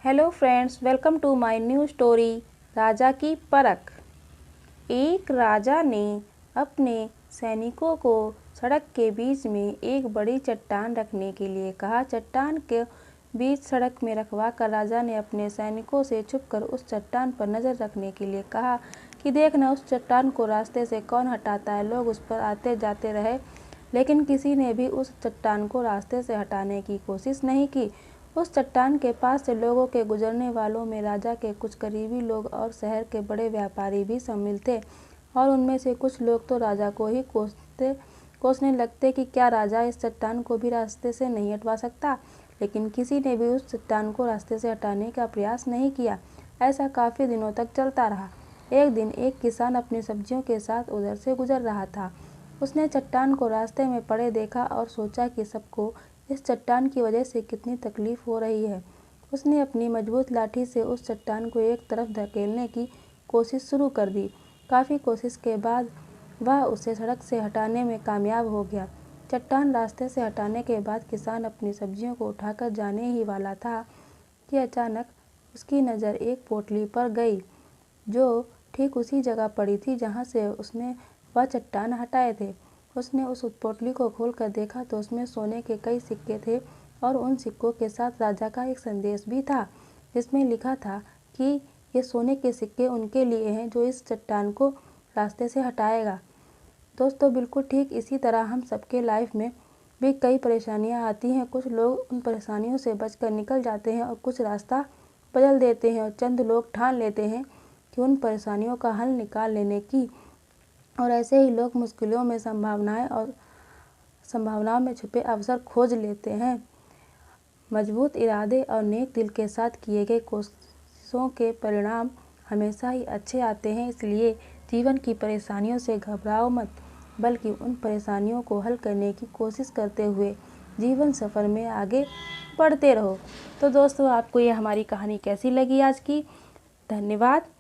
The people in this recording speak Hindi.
Hello friends, welcome to my new story. राजा की परख। एक राजा ने अपने सैनिकों को सड़क के बीच में एक बड़ी चट्टान रखने के लिए कहा। चट्टान के बीच सड़क में रखवा कर राजा ने अपने सैनिकों से छुपकर उस चट्टान पर नज़र रखने के लिए कहा कि देखना उस चट्टान को रास्ते से कौन हटाता है। लोग उस पर आते जाते रहे, लेकिन किसी ने भी उस चट्टान को रास्ते से हटाने की कोशिश नहीं की। उस चट्टान के पास से लोगों के गुजरने वालों में राजा के कुछ करीबी लोग और शहर के बड़े व्यापारी भी शामिल थे, और उनमें से कुछ लोग तो राजा को ही कोसने लगते कि क्या राजा इस चट्टान को भी रास्ते से नहीं हटवा सकता। लेकिन किसी ने भी उस चट्टान को रास्ते से हटाने का प्रयास नहीं किया। ऐसा काफ़ी दिनों तक चलता रहा। एक दिन एक किसान अपनी सब्जियों के साथ उधर से गुजर रहा था। उसने चट्टान को रास्ते में पड़े देखा और सोचा कि सबको इस चट्टान की वजह से कितनी तकलीफ हो रही है। उसने अपनी मजबूत लाठी से उस चट्टान को एक तरफ धकेलने की कोशिश शुरू कर दी। काफ़ी कोशिश के बाद वह उसे सड़क से हटाने में कामयाब हो गया। चट्टान रास्ते से हटाने के बाद किसान अपनी सब्जियों को उठाकर जाने ही वाला था कि अचानक उसकी नज़र एक पोटली पर गई, जो ठीक उसी जगह पड़ी थी जहाँ से उसने वह चट्टान हटाए थे। उसने उस पोटली को खोलकर देखा तो उसमें सोने के कई सिक्के थे, और उन सिक्कों के साथ राजा का एक संदेश भी था, जिसमें लिखा था कि ये सोने के सिक्के उनके लिए हैं जो इस चट्टान को रास्ते से हटाएगा। दोस्तों, बिल्कुल ठीक इसी तरह हम सबके लाइफ में भी कई परेशानियां आती हैं। कुछ लोग उन परेशानियों से बचकर निकल जाते हैं और कुछ रास्ता बदल देते हैं, और चंद लोग ठान लेते हैं कि उन परेशानियों का हल निकाल लेने की, और ऐसे ही लोग मुश्किलों में संभावनाओं में छुपे अवसर खोज लेते हैं। मजबूत इरादे और नेक दिल के साथ किए गए कोशिशों के परिणाम हमेशा ही अच्छे आते हैं। इसलिए जीवन की परेशानियों से घबराओ मत, बल्कि उन परेशानियों को हल करने की कोशिश करते हुए जीवन सफ़र में आगे बढ़ते रहो। तो दोस्तों, आपको ये हमारी कहानी कैसी लगी आज की? धन्यवाद।